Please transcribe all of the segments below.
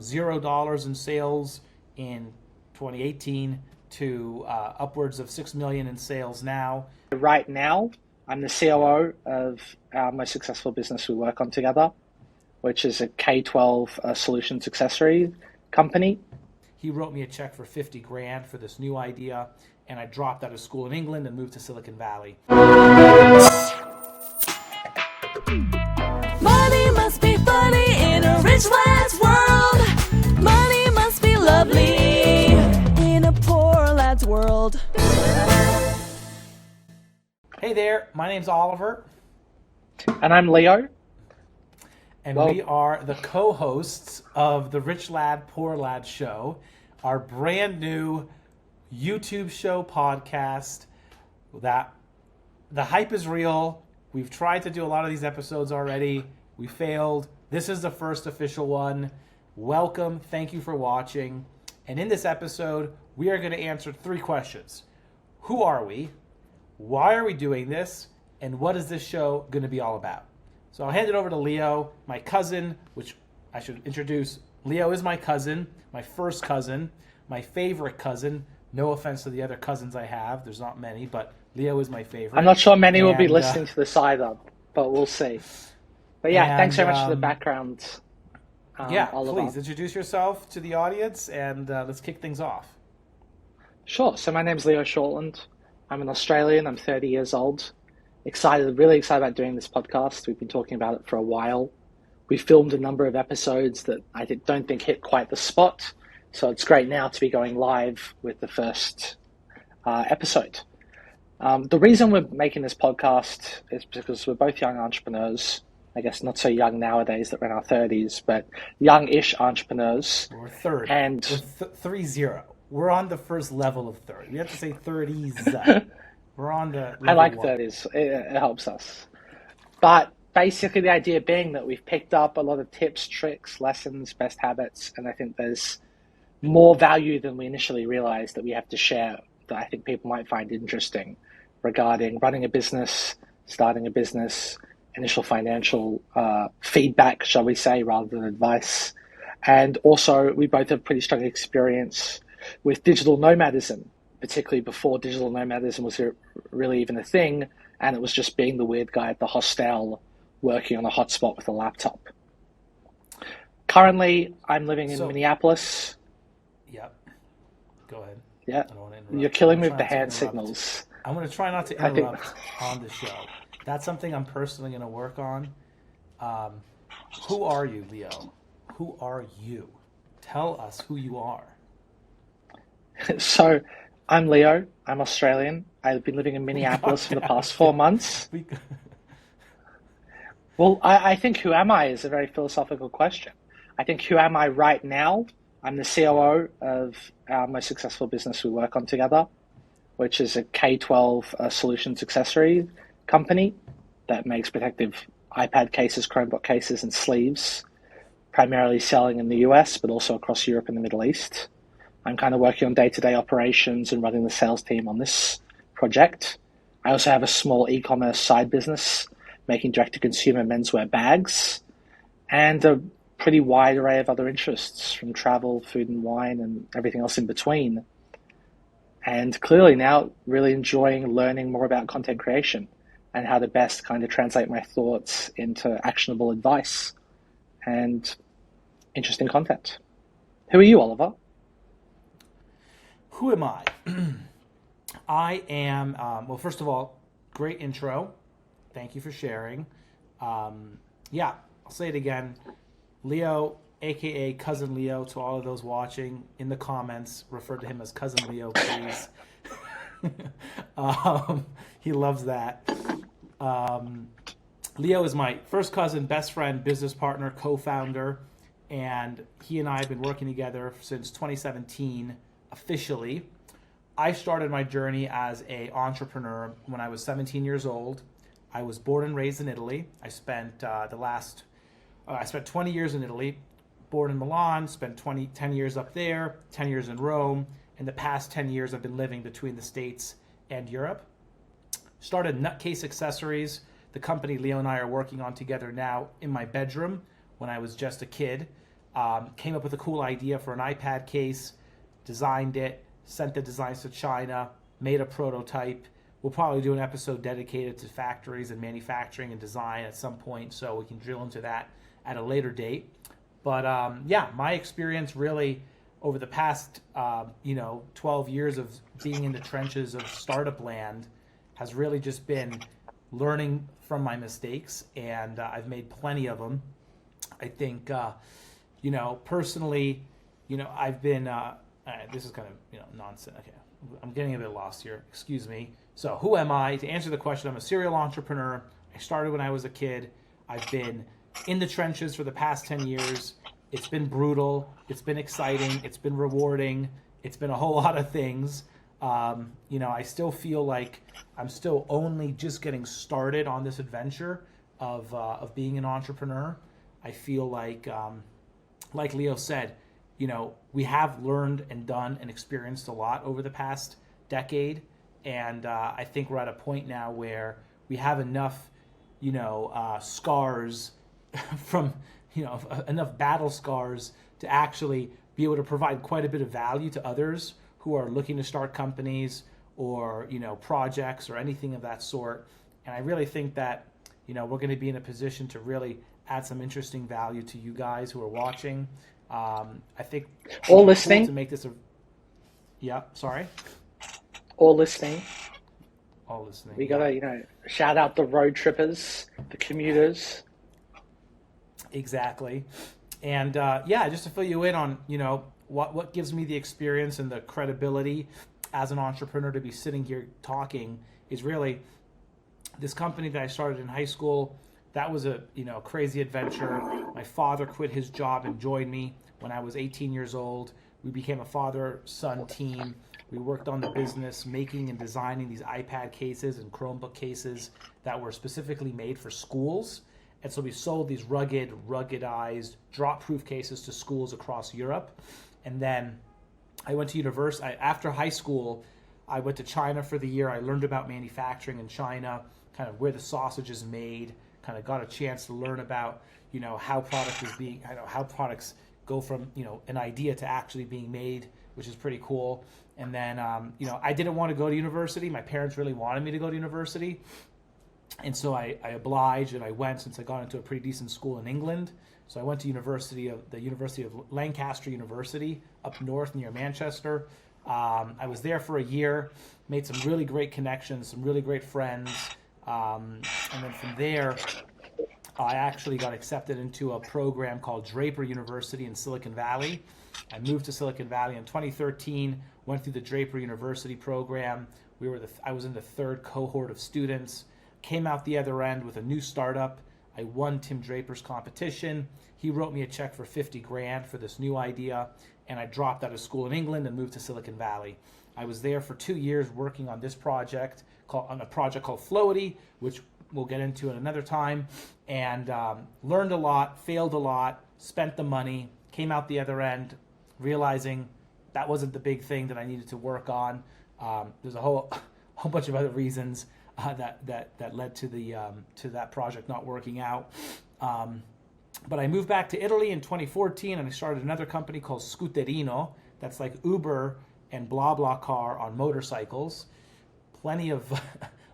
$0 in sales in 2018 to upwards of 6 million in sales now. Right now, I'm the COO of our most successful business we work on together, which is a K-12 solutions accessory company. He wrote me a check for 50 grand for this new idea, and I dropped out of school in England and moved to Silicon Valley. Money must be funny in a rich lad's world. Money must be lovely in a poor lad's world. Hey there, my name's Oliver. And I'm Leo. And we are the co-hosts of the Rich Lad, Poor Lad show, our brand new YouTube show podcast. That the hype is real. We've tried to do a lot of these episodes already. We failed. This is the first official one. Welcome. Thank you for watching. And in this episode, we are going to answer 3 questions. Who are we? Why are we doing this? And what is this show going to be all about? So I'll hand it over to Leo, my cousin, which I should introduce. Leo is my cousin, my first cousin, my favorite cousin. No offense to the other cousins I have. There's not many, but Leo is my favorite. I'm not sure many will be listening to this either, but we'll see. But yeah, thanks so much for the background, Oliver. Please introduce yourself to the audience and let's kick things off. Sure. So my name's Leo Shortland. I'm an Australian. I'm 30 years old. Really excited about doing this podcast. We've been talking about it for a while. We filmed a number of episodes that I don't think hit quite the spot. So it's great now to be going live with the first episode. The reason we're making this podcast is because we're both young entrepreneurs. I guess not so young nowadays that we're in our 30s, but young-ish entrepreneurs. We're third. And we're 3-0. We're on the first level of 30. We have to say 30s. We're on the I like 1. 30s. It helps us. But basically the idea being that we've picked up a lot of tips, tricks, lessons, best habits, and I think there's more value than we initially realized that we have to share that I think people might find interesting regarding running a business, starting a business, initial financial feedback, shall we say, rather than advice. And also, we both have pretty strong experience with digital nomadism, particularly before digital nomadism was really even a thing, and it was just being the weird guy at the hostel working on a hotspot with a laptop. Currently, I'm living in Minneapolis. Yep. Go ahead. Yeah. I don't want to interrupt. You're killing me with the hand signals. I'm going to try not to interrupt on the show. That's something I'm personally going to work on. Who are you, Leo? Who are you? Tell us who you are. So, I'm Leo. I'm Australian. I've been living in Minneapolis for the past 4 months. Well, I think who am I is a very philosophical question. I think who am I right now? I'm the COO of our most successful business we work on together, which is a K-12 solutions accessory company that makes protective iPad cases, Chromebook cases, and sleeves, primarily selling in the US, but also across Europe and the Middle East. I'm kind of working on day-to-day operations and running the sales team on this project. I also have a small e-commerce side business making direct-to-consumer menswear bags and a pretty wide array of other interests from travel, food and wine, and everything else in between. And clearly now really enjoying learning more about content creation and how to best kind of translate my thoughts into actionable advice and interesting content. Who are you, Oliver? Who am I? I am, well, first of all, great intro. Thank you for sharing. I'll say it again. Leo, a.k.a. Cousin Leo, to all of those watching in the comments, refer to him as Cousin Leo, please. He loves that. Leo is my first cousin, best friend, business partner, co-founder, and he and I have been working together since 2017, officially. I started my journey as an entrepreneur when I was 17 years old. I was born and raised in Italy. I spent I spent 20 years in Italy, born in Milan, spent 10 years up there, 10 years in Rome. In the past 10 years, I've been living between the States and Europe. Started NutKases Accessories, the company Leo and I are working on together now, in my bedroom when I was just a kid. came up with a cool idea for an iPad case, designed it, sent the designs to China, made a prototype. We'll probably do an episode dedicated to factories and manufacturing and design at some point, so we can drill into that at a later date. But yeah, my experience really over the past 12 years of being in the trenches of startup land has really just been learning from my mistakes, and I've made plenty of them. I think, personally, I've been, this is kind of, nonsense. Okay, I'm getting a bit lost here. Excuse me. So who am I? To answer the question, I'm a serial entrepreneur. I started when I was a kid. I've been in the trenches for the past 10 years. It's been brutal. It's been exciting. It's been rewarding. It's been a whole lot of things. I still feel like I'm still only just getting started on this adventure of being an entrepreneur. I feel like Leo said, we have learned and done and experienced a lot over the past decade. And I think we're at a point now where we have enough, scars from, enough battle scars to actually be able to provide quite a bit of value to others who are looking to start companies or, projects or anything of that sort. And I really think that, we're going to be in a position to really add some interesting value to you guys who are watching. I think all listening to make this sorry. All listening. All listening. We gotta, shout out the road trippers, the commuters. Exactly. And just to fill you in on, what gives me the experience and the credibility as an entrepreneur to be sitting here talking is really this company that I started in high school. That was a crazy adventure. My father quit his job and joined me when I was 18 years old. We became a father-son team. We worked on the business, making and designing these iPad cases and Chromebook cases that were specifically made for schools. And so we sold these ruggedized, drop-proof cases to schools across Europe. And then I went to university. After high school, I went to China for the year. I learned about manufacturing in China, kind of where the sausage is made, kind of got a chance to learn about, how how products go from, an idea to actually being made, which is pretty cool. And then, I didn't want to go to university. My parents really wanted me to go to university. And so I obliged and I went, since I got into a pretty decent school in England. So I went to the University of Lancaster University up north near Manchester. I was there for a year, made some really great connections, some really great friends. And then from there, I actually got accepted into a program called Draper University in Silicon Valley. I moved to Silicon Valley in 2013, went through the Draper University program. I was in the third cohort of students, came out the other end with a new startup. I won Tim Draper's competition. He wrote me a check for $50,000 for this new idea, and I dropped out of school in England and moved to Silicon Valley. I was there for 2 years working on this project, on a project called Floaty, which we'll get into at another time, and learned a lot, failed a lot, spent the money, came out the other end, realizing that wasn't the big thing that I needed to work on. There's a whole bunch of other reasons that led to that project not working out. But I moved back to Italy in 2014, and I started another company called Scooterino. That's like Uber and BlaBlaCar on motorcycles. Plenty of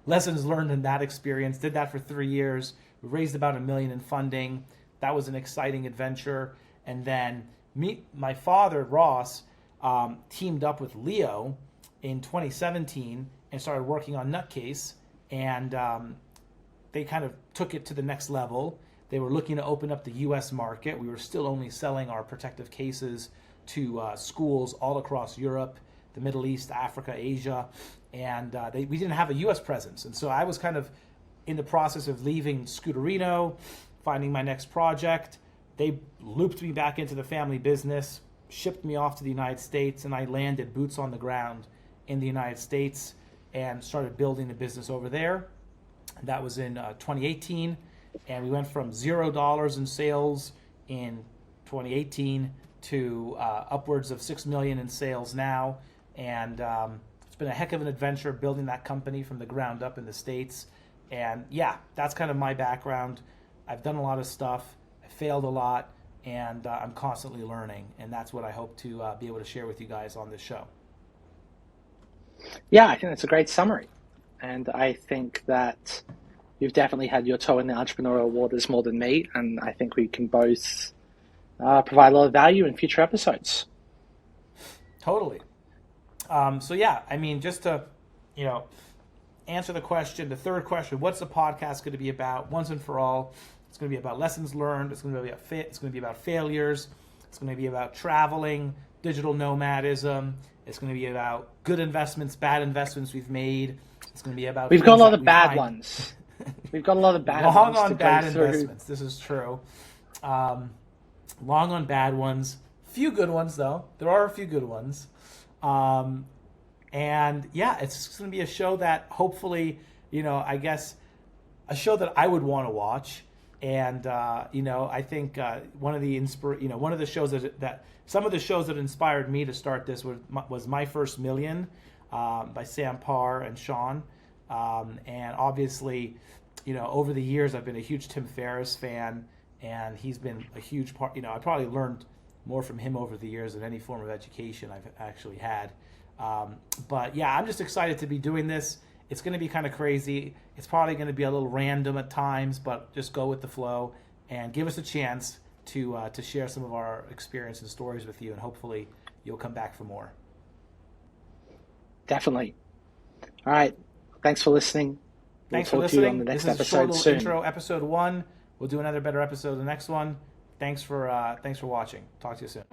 lessons learned in that experience. Did that for 3 years. We raised about $1 million in funding. That was an exciting adventure. And then my father, Ross, teamed up with Leo in 2017 and started working on NutKase. And they kind of took it to the next level. They were looking to open up the U.S. market. We were still only selling our protective cases to schools all across Europe, the Middle East, Africa, Asia, and we didn't have a U.S. presence. And so I was kind of in the process of leaving Scooterino, finding my next project. They looped me back into the family business, shipped me off to the United States, and I landed boots on the ground in the United States and started building the business over there. That was in 2018. And we went from $0 in sales in 2018 to upwards of $6 million in sales now. And it's been a heck of an adventure building that company from the ground up in the States. And yeah, that's kind of my background. I've done a lot of stuff. I failed a lot. and I'm constantly learning, and that's what I hope to be able to share with you guys on this show. Yeah, I think that's a great summary. And I think that you've definitely had your toe in the entrepreneurial waters more than me. And I think we can both provide a lot of value in future episodes. Totally. So yeah, I mean, just to, answer the question, the third question, what's the podcast going to be about? Once and for all, it's going to be about lessons learned. It's going to be about failures. It's going to be about traveling, digital nomadism. It's going to be about good investments, bad investments we've made. It's going to be about... We've got a lot of bad ones. We've got a lot of bad ones. Long on bad investments. This is true. Long on bad ones. Few good ones, though. There are a few good ones. And yeah, it's going to be a show that hopefully, I guess, a show that I would want to watch. And I think one of the shows that some of the shows that inspired me to start this was My First Million by Sam Parr and Sean. And obviously, over the years, I've been a huge Tim Ferriss fan, and he's been a huge part. I probably learned more from him over the years than any form of education I've actually had. But yeah, I'm just excited to be doing this. It's going to be kind of crazy. It's probably going to be a little random at times, but just go with the flow and give us a chance to share some of our experience and stories with you, and hopefully you'll come back for more. Definitely. All right. Thanks for listening. Thanks for listening. This is a short little intro, episode 1. We'll do another better episode the next one. Thanks for watching. Talk to you soon.